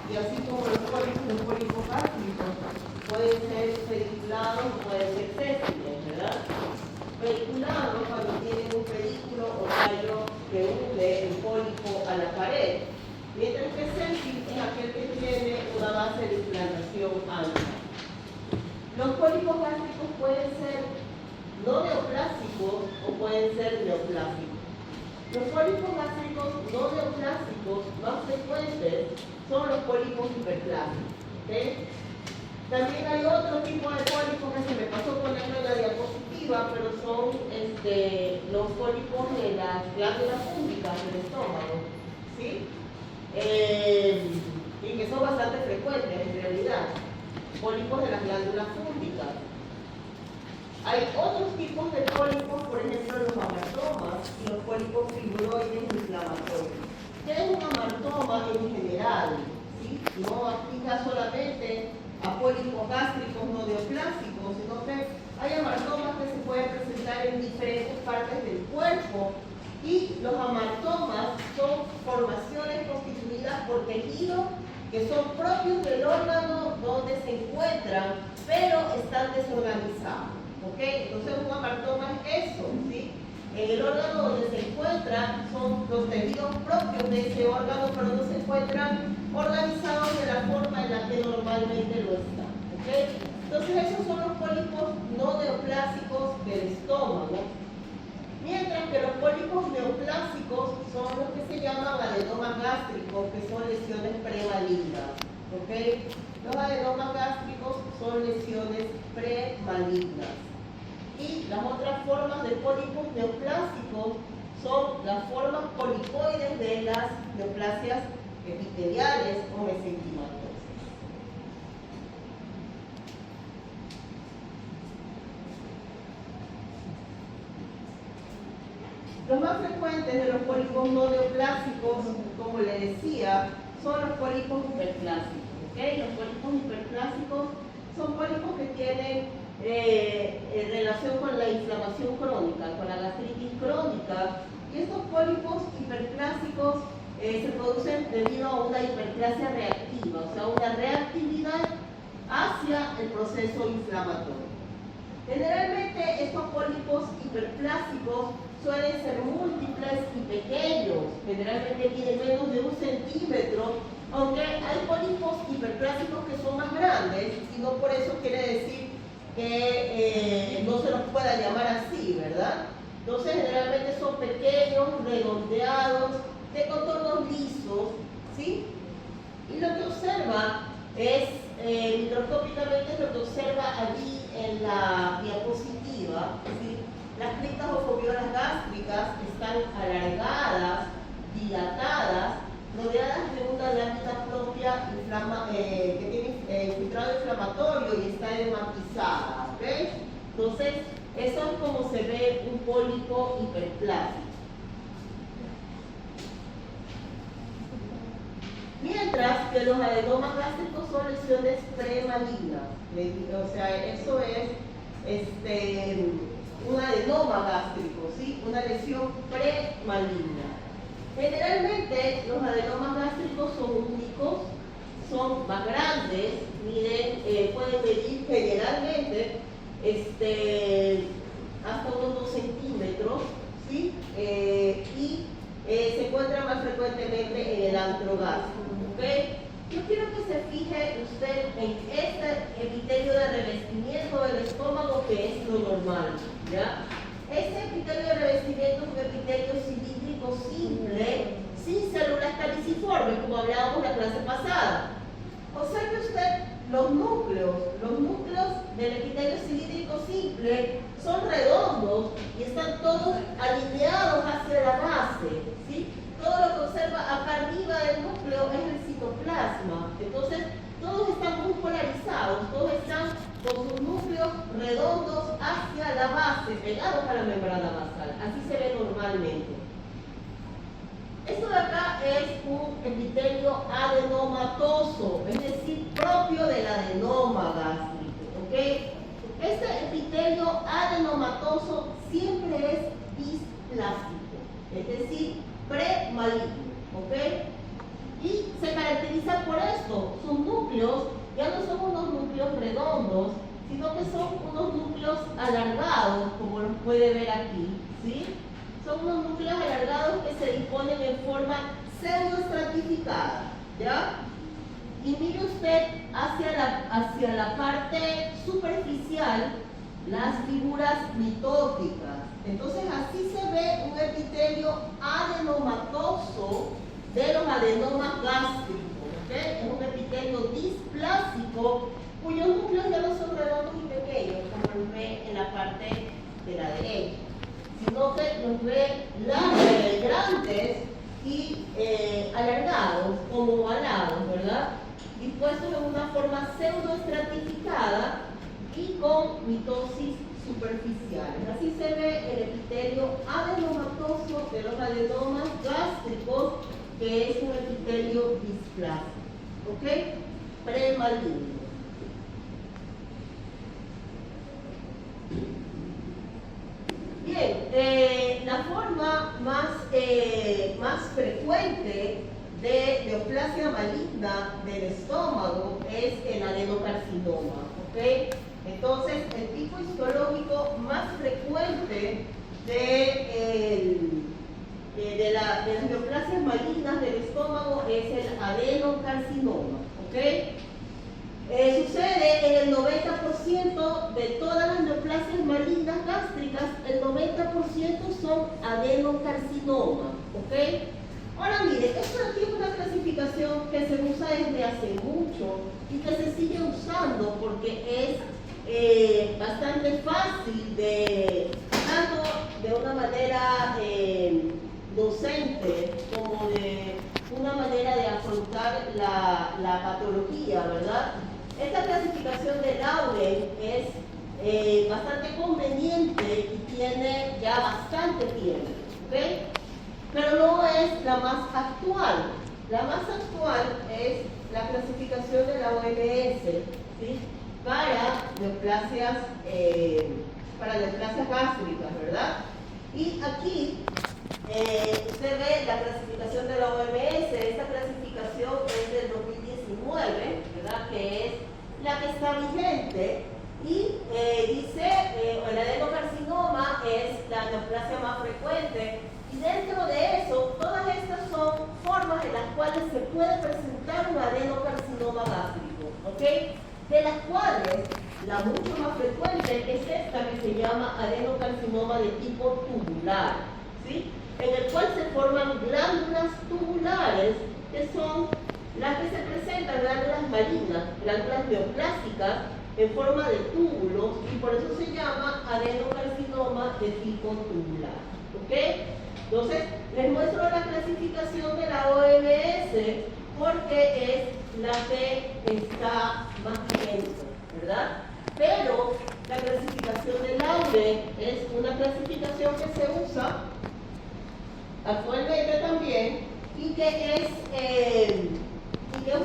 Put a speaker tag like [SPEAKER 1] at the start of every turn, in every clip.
[SPEAKER 1] Y así como los pólipos gástricos pueden ser pediculados o pueden ser sésiles, ¿verdad? Pediculados cuando tienen un pedículo o tallo que une el pólipo a la pared, mientras que sésil es aquel que tiene una base de implantación ancha. Los pólipos gástricos pueden ser no neoplásicos o pueden ser neoplásicos. Los pólipos gástricos no neoplásicos más frecuentes son los pólipos hiperplásicos. ¿Okay? También hay otro tipo de pólipos que se me pasó ponerlo en la diapositiva, pero son los pólipos de las glándulas púbicas del estómago, ¿sí? Y que son bastante frecuentes en realidad. Pólipos de las glándulas púbicas. Hay otros tipos de pólipos, por ejemplo los amartomas y los pólipos fibroides inflamatorios. ¿Qué es un amartoma en general? ¿Sí? No aplica solamente a pólipos gástricos no neoplásicos, sino que hay amartomas que se pueden presentar en diferentes partes del cuerpo, y los amartomas son formaciones constituidas por tejidos que son propios del órgano donde se encuentran, pero están desorganizados. ¿Okay? Entonces un amartoma es eso, ¿sí? En el órgano donde se encuentran son los tejidos propios de ese órgano, pero no se encuentran organizados de la forma en la que normalmente lo están. ¿Okay? Entonces esos son los pólipos no neoplásicos del estómago, mientras que los pólipos neoplásicos son los que se llaman adenomas gástricos, que son lesiones premalignas. ¿Okay? Los adenomas gástricos son lesiones premalignas. Y las otras formas de pólipos neoplásicos son las formas polipoides de las neoplasias epiteliales o mesenquimatosas. Los más frecuentes de los pólipos no neoplásicos, como le decía, son los pólipos hiperplásicos. ¿Okay? Los pólipos hiperplásicos son pólipos que tienen relación con la inflamación crónica, con la gastritis crónica, y estos pólipos hiperplásicos se producen debido a una hiperplasia reactiva, o sea, una reactividad hacia el proceso inflamatorio. Generalmente estos pólipos hiperplásicos suelen ser múltiples y pequeños, generalmente miden menos de 1 centímetro, aunque hay pólipos hiperplásicos que son más grandes, y no por eso quiere decir que no se los pueda llamar así, ¿verdad? Entonces generalmente son pequeños, redondeados, de contornos lisos, ¿sí? Y lo que observa es, microscópicamente, lo que observa allí en la diapositiva, ¿sí? Las criptas o fobiolas gástricas están alargadas, dilatadas, rodeadas de una lámina propia que tiene infiltrado inflamatorio y está edematizada. ¿Okay? Entonces, eso es como se ve un pólipo hiperplásico. Mientras que los adenomas gástricos son lesiones premalignas. O sea, eso es un adenoma gástrico, ¿sí? Una lesión premaligna. Generalmente los adenomas gástricos son únicos, son más grandes, pueden medir generalmente hasta unos 2 centímetros, ¿sí? Y se encuentran más frecuentemente en el antro gástrico. ¿Okay? Yo quiero que se fije usted en este epitelio de revestimiento del estómago, que es lo normal, ¿ya? Este epitelio de revestimiento es un epitelio cilíndrico simple, sin células caliciformes, como hablábamos la clase pasada. Observe usted los núcleos del epitelio cilíndrico simple son redondos y están todos alineados hacia la base, ¿sí? Todo lo que observa acá arriba del núcleo es el citoplasma. Entonces, todos están muy polarizados, todos están con sus núcleos redondos hacia la base, pegados a la membrana basal. Así se ve normalmente. Esto de acá es un epitelio adenomatoso, es decir, propio del adenoma gástrico. ¿Okay? Este epitelio adenomatoso siempre es bisplástico, es decir, premaligno. ¿Okay? Y se caracteriza sea por esto, sus núcleos ya no son unos núcleos redondos, sino que son unos núcleos alargados, como los puede ver aquí, ¿sí? Son unos núcleos alargados que se disponen en forma pseudoestratificada, ¿ya? Y mire usted hacia la parte superficial las figuras mitóticas. Entonces así se ve un epitelio adenomatoso de los adenomas gástricos, ¿ok? Es un epitelio displásico cuyos núcleos ya no son redondos y pequeños, como los ve en la parte de la derecha, sino que los ve grandes y alargados, como ovalados, ¿verdad? Dispuestos en una forma pseudoestratificada y con mitosis superficiales. Así se ve el epitelio adenomatoso de los adenomas gástricos, que es un epitelio displásico, ¿ok? Premaligno. Bien, la forma más frecuente de neoplasia maligna del estómago es el adenocarcinoma, ¿ok? Entonces, el tipo histológico más frecuente de las neoplasias malignas del estómago es el adenocarcinoma, ¿ok? Sucede en el 90% de todas las neoplasias malignas gástricas, el 90% son adenocarcinoma, ¿ok? Ahora mire, esto aquí es una clasificación que se usa desde hace mucho y que se sigue usando porque es bastante fácil tanto de una manera docente como de una manera de afrontar la patología, ¿verdad? Esta clasificación de Lauren es bastante conveniente y tiene ya bastante tiempo, ¿ok? Pero no es la más actual. La más actual es la clasificación de la OMS, ¿sí? para neoplasias gástricas, ¿verdad? Y aquí usted ve la clasificación de la OMS. Esta clasificación es del 2019, ¿verdad? Que es la que está vigente y dice el adenocarcinoma es la neoplasia más frecuente. Y dentro de eso, todas estas son formas en las cuales se puede presentar un adenocarcinoma gástrico, ¿ok? De las cuales la mucho más frecuente es esta que se llama adenocarcinoma de tipo tubular, ¿sí? En el cual se forman glándulas tubulares, que son las que se presentan, glándulas malignas, glándulas neoplásicas en forma de túbulos, y por eso se llama adenocarcinoma de tipo tubular, ¿ok? Entonces, les muestro la clasificación de la OMS porque es la que está más vigente, ¿verdad? Pero la clasificación de Lauren es una clasificación que se usa actualmente también y que es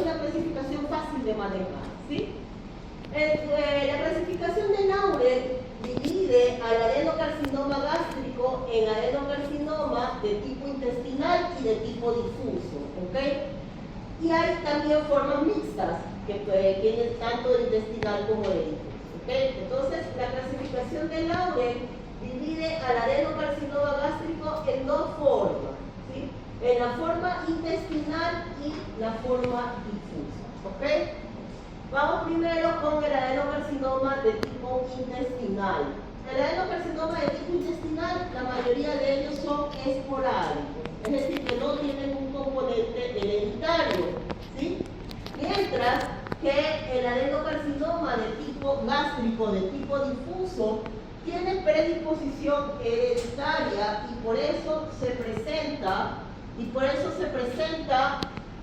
[SPEAKER 1] una clasificación fácil de manejar, ¿sí? La clasificación de Lauren divide al adenocarcinoma gástrico en adenocarcinoma de tipo intestinal y de tipo difuso, ¿ok? Y hay también formas mixtas que tienen tanto de intestinal como de difuso, ¿ok? Entonces, la clasificación de Lauren divide al adenocarcinoma gástrico en dos formas, ¿sí? En la forma intestinal y la forma difusa, ¿ok? Vamos primero con el adenocarcinoma de tipo intestinal. El adenocarcinoma de tipo intestinal, la mayoría de ellos son esporádicos, es decir, que no tienen un componente hereditario, ¿sí? Mientras que el adenocarcinoma de tipo gástrico, de tipo difuso, tiene predisposición hereditaria y por eso se presenta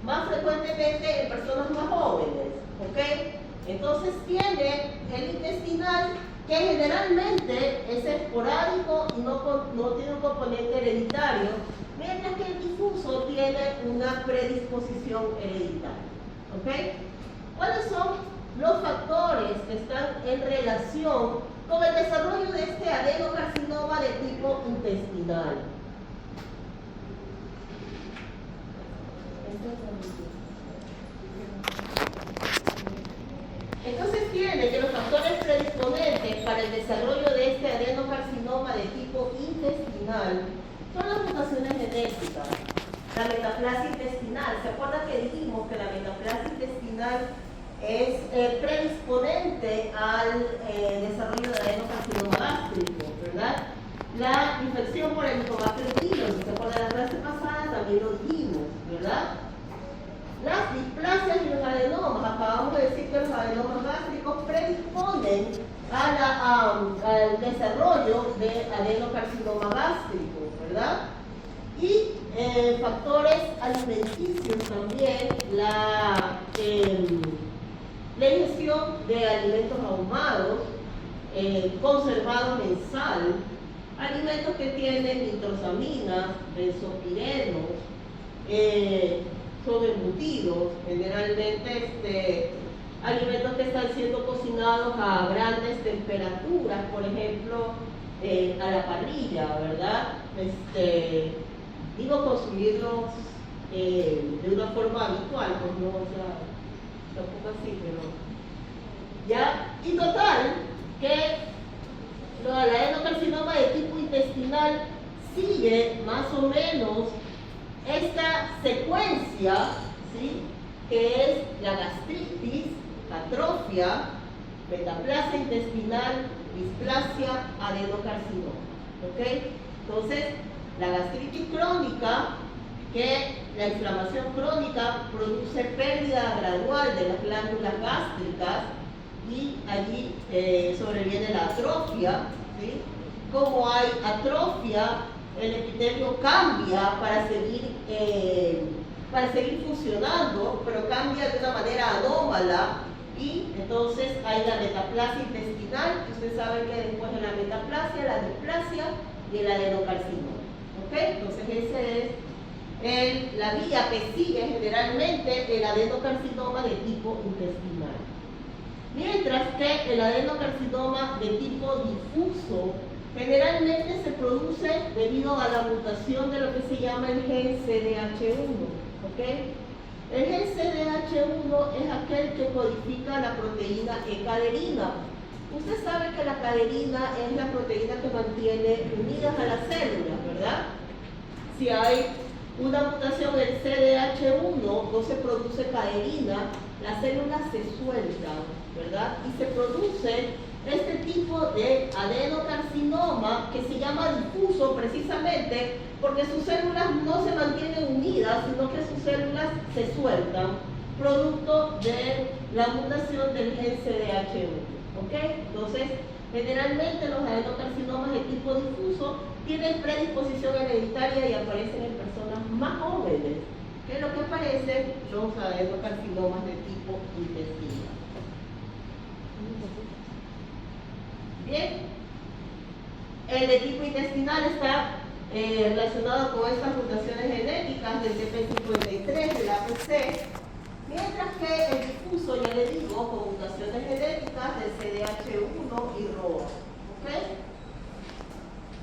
[SPEAKER 1] más frecuentemente en personas más jóvenes, ¿ok? Entonces tiene el intestinal que generalmente es esporádico y no tiene un componente hereditario, mientras que el difuso tiene una predisposición hereditaria, ¿ok? ¿Cuáles son los factores que están en relación con el desarrollo de este adenocarcinoma de tipo intestinal? para el desarrollo de este adenocarcinoma de tipo intestinal son las mutaciones genéticas. La metaplasia intestinal, ¿se acuerdan que dijimos que la metaplasia intestinal es predisponente al desarrollo de adenocarcinoma gástrico, ¿verdad? La infección por el Helicobacter pylori, ¿se acuerdan? La clase pasada también lo dijimos, ¿verdad? Las displasias y los adenomas, acabamos de decir que los adenomas gástricos predisponen al desarrollo de adenocarcinoma gástrico, ¿verdad? Y factores alimenticios también, la ingestión de alimentos ahumados, conservados en sal, alimentos que tienen nitrosaminas, benzopirenos, son embutidos, generalmente alimentos que están siendo cocinados a grandes temperaturas, por ejemplo, a la parrilla, ¿verdad? Digo consumirlos de una forma habitual, pues no, o sea, tampoco así, pero ya, y total, que el adenocarcinoma de tipo intestinal sigue más o menos esta secuencia, ¿sí? Que es la gastritis, atrofia, metaplasia intestinal, displasia, adenocarcinoma, ¿ok? Entonces, la gastritis crónica, que la inflamación crónica produce pérdida gradual de las glándulas gástricas y allí sobreviene la atrofia, ¿sí? Como hay atrofia, el epitelio cambia para seguir funcionando, pero cambia de una manera anómala y entonces hay la metaplasia intestinal, que ustedes saben que después de la metaplasia, la displasia y el adenocarcinoma. ¿Ok? Entonces esa es la vía que sigue generalmente el adenocarcinoma de tipo intestinal. Mientras que el adenocarcinoma de tipo difuso generalmente se produce debido a la mutación de lo que se llama el gen CDH1. ¿Ok? El gen CDH1 es aquel que codifica la proteína E-caderina. Usted sabe que la caderina es la proteína que mantiene unidas a las células, ¿verdad? Si hay una mutación en CDH1, no se produce caderina, las células se sueltan, ¿verdad? Y se produce este tipo de adenocarcinoma que se llama difuso precisamente porque sus células no se mantienen unidas, sino que sus células se sueltan, producto de la mutación del gen CDH1. ¿Ok? Entonces, generalmente los adenocarcinomas de tipo difuso tienen predisposición hereditaria y aparecen en personas más jóvenes que lo que aparecen los adenocarcinomas de tipo intestinal. Bien, el de tipo intestinal está relacionado con estas mutaciones genéticas del TP53, del APC, mientras que el difuso, ya le digo, con mutaciones genéticas del CDH1 y ROA. ¿Ok?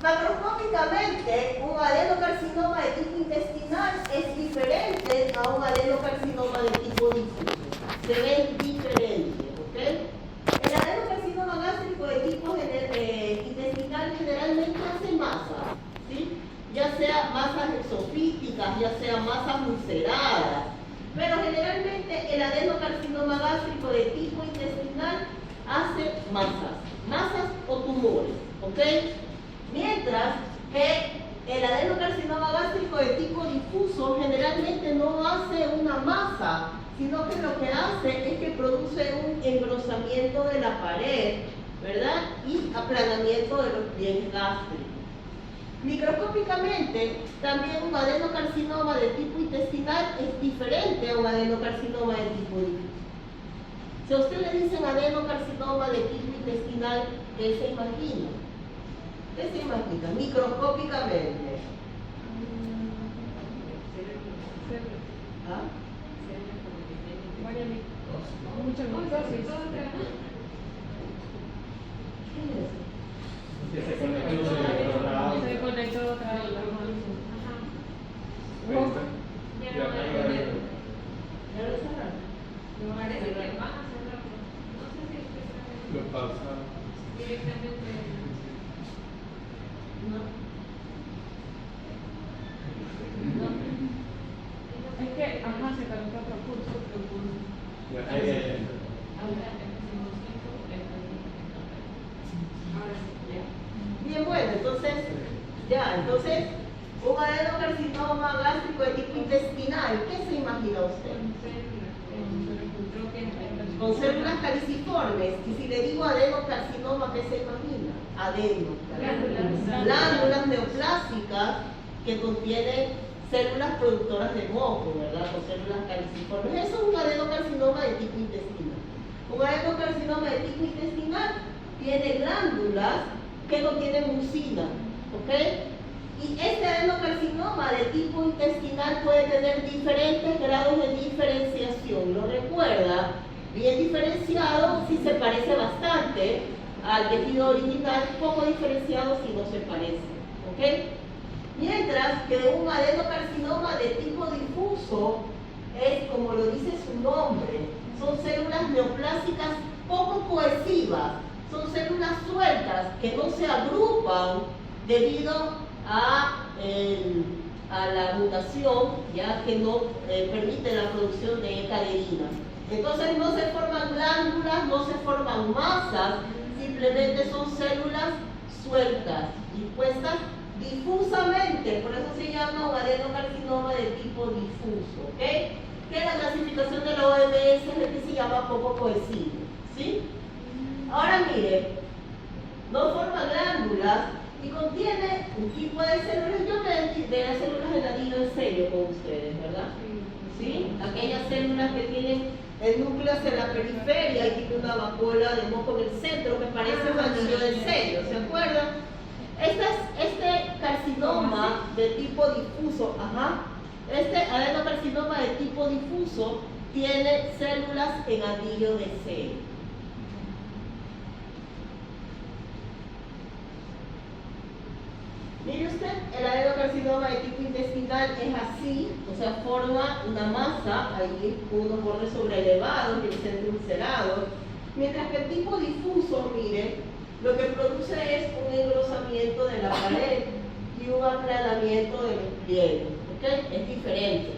[SPEAKER 1] Macroscópicamente, un adenocarcinoma de tipo intestinal es diferente a un adenocarcinoma de tipo difuso. Se ven diferentes, ¿ok? El adenocarcinoma gástrico de tipo intestinal generalmente hace masas, ¿sí? Ya sea masas exofíticas, ya sea masas ulceradas. Pero generalmente el adenocarcinoma gástrico de tipo intestinal hace masas o tumores, ¿ok? Mientras que el adenocarcinoma gástrico de tipo difuso generalmente no hace una masa, sino que lo que hace es que produce un engrosamiento de la pared, ¿verdad? Y aplanamiento de los pliegues gástricos. Microscópicamente, también un adenocarcinoma de tipo intestinal es diferente a un adenocarcinoma de tipo difuso. Si a usted le dicen adenocarcinoma de tipo intestinal, ¿qué se imagina? ¿Qué se imagina? Microscópicamente. ¿Ah?
[SPEAKER 2] Mucha mitosis.
[SPEAKER 1] ¿Qué es eso?
[SPEAKER 3] Que se conectó
[SPEAKER 2] Se conectó otra vez.
[SPEAKER 1] ¿Ya lo cerraron?
[SPEAKER 2] Parece que van a cerrarlo. No sé si es que
[SPEAKER 3] Lo pausa.
[SPEAKER 2] Directamente.
[SPEAKER 1] No.
[SPEAKER 2] Es que, ajá, se calentó otro curso.
[SPEAKER 3] Bueno,
[SPEAKER 2] Ahora sí, ya.
[SPEAKER 1] Bien, bueno, entonces, un adenocarcinoma gástrico de tipo intestinal, ¿qué se imagina usted? Con células caliciformes, y si le digo adenocarcinoma, ¿qué se imagina? Glándulas neoplásicas que contienen células productoras de moco, ¿verdad? Con células caliciformes. Eso es un adenocarcinoma de tipo intestinal. Un adenocarcinoma de tipo intestinal tiene glándulas que contienen mucina, ¿ok? Y este adenocarcinoma de tipo intestinal puede tener diferentes grados de diferenciación. ¿Lo recuerda? Bien diferenciado si se parece bastante al tejido original, poco diferenciado si no se parece, ¿ok? Mientras que un adenocarcinoma de tipo difuso es, como lo dice su nombre, son células neoplásicas poco cohesivas, son células sueltas que no se agrupan debido a la mutación, ya que no permite la producción de caderina. Entonces no se forman glándulas, no se forman masas, simplemente son células sueltas, dispuestas difusamente, por eso se llama un adenocarcinoma de tipo difuso, ¿ok? Que la clasificación de la OMS es lo que se llama poco cohesivo, ¿sí? Ahora mire, no forma glándulas y contiene un tipo de células, yo me de las células del anillo en serio con ustedes, ¿verdad? ¿Sí? Aquellas células que tienen el núcleo hacia la periferia y tiene una vacuola de moco en el centro que parece un anillo de sello, ¿se acuerdan? Este carcinoma de tipo difuso, este adenocarcinoma de tipo difuso tiene células en anillo de sello. Mire usted, el adenocarcinoma de tipo intestinal es así, o sea, forma una masa ahí con unos bordes sobrelevados y el centro ulcerado, mientras que el tipo difuso, mire, lo que produce es un engrosamiento de la pared y un aplanamiento de los pliegues, ¿ok? Es diferente.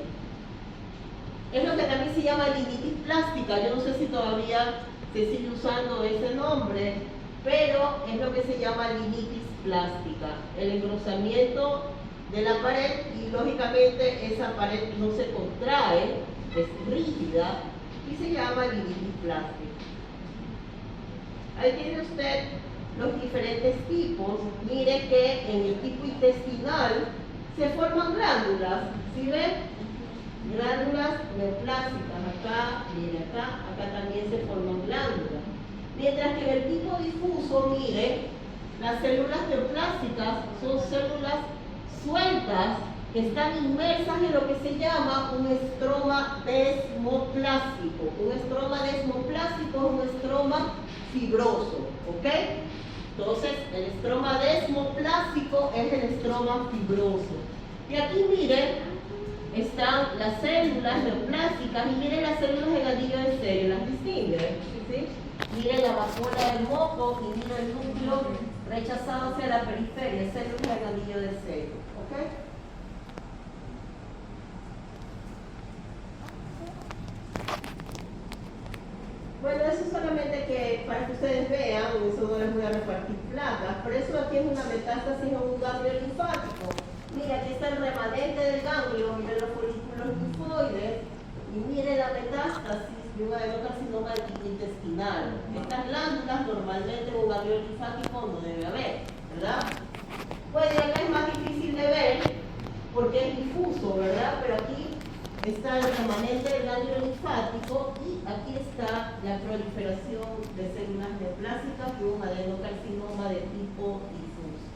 [SPEAKER 1] Es lo que también se llama linitis plástica, yo no sé si todavía se sigue usando ese nombre, pero es lo que se llama linitis plástica, el engrosamiento de la pared y lógicamente esa pared no se contrae, es rígida y se llama linitis plástica. Ahí tiene usted los diferentes tipos. Mire que en el tipo intestinal se forman glándulas, ¿sí ven? Glándulas neoplásicas, acá, mire acá también se forman glándulas. Mientras que en el tipo difuso, mire, las células neoplásicas son células sueltas que están inmersas en lo que se llama un estroma desmoplásico. Un estroma desmoplásico es un estroma fibroso, ¿ok? Entonces, el estroma desmoplásico es el estroma fibroso. Y aquí, miren, están las células neoplásicas y miren las células del anillo de sello, ¿las distinguen? ¿Sí? Miren la vacuola del moco y miren el núcleo rechazado hacia la periferia, células del anillo de sello, ¿ok? Bueno, eso es solamente que para que ustedes vean, eso no les voy a repartir placas, por eso aquí es una metástasis en un ganglio linfático. Mira, aquí está el remanente del ganglio, miren los folículos linfoides y miren la metástasis de un adenocarcinoma de tipo intestinal. Estas glándulas normalmente en un ganglio linfático no debe haber, ¿verdad? Pues acá es más difícil de ver porque es difuso, ¿verdad? Pero aquí está el remanente del ganglio linfático y aquí está la proliferación de células neoplásicas de un adenocarcinoma de tipo difuso.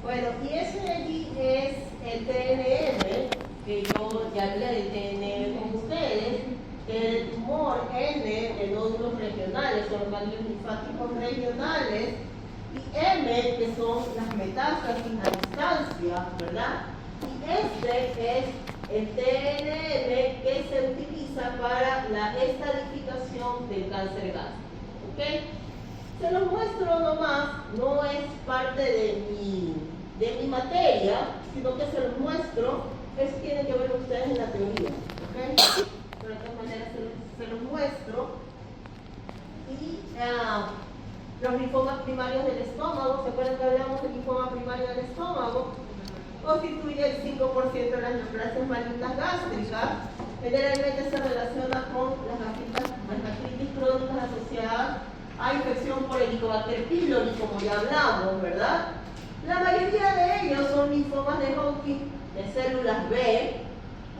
[SPEAKER 1] Bueno, y ese de allí es el TNM, que yo ya hablé del TNM con ustedes, el tumor N de nódulos regionales, o los ganglios linfáticos regionales, y M, que son las metástasis a distancia, ¿verdad? Y este es el TNM que se utiliza para la estadificación del cáncer gástrico. ¿Ok? Se los muestro nomás, no es parte de mi materia, sino que se los muestro, eso tiene que ver ustedes en la teoría. ¿Ok? Pero de todas maneras se los muestro. Y los linfomas primarios del estómago, ¿se acuerdan que hablamos del linfoma primario del estómago? Constituye el 5% de las neoplasias malignas gástricas. Generalmente se relaciona con las gastritis crónicas asociadas a infección por Helicobacter pylori, como ya hablamos, ¿verdad? La mayoría de ellos son linfomas de Hodgkin de células B,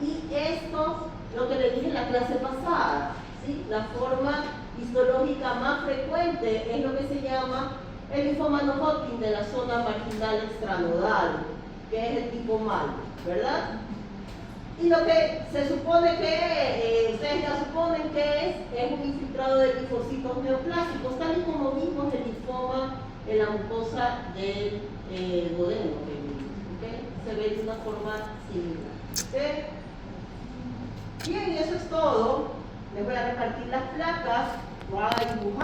[SPEAKER 1] y estos, lo que les dije en la clase pasada, ¿sí? La forma histológica más frecuente es lo que se llama el linfoma no Hodgkin de la zona marginal extranodal, que es el tipo malo, ¿verdad? Y lo que se supone que, ustedes ya suponen que es un infiltrado de linfocitos neoplásicos, tal y como vimos el linfoma en la mucosa del duodeno, ¿okay? Se ve de una forma similar. ¿Okay? Bien, eso es todo. Les voy a repartir las placas, voy a dibujar.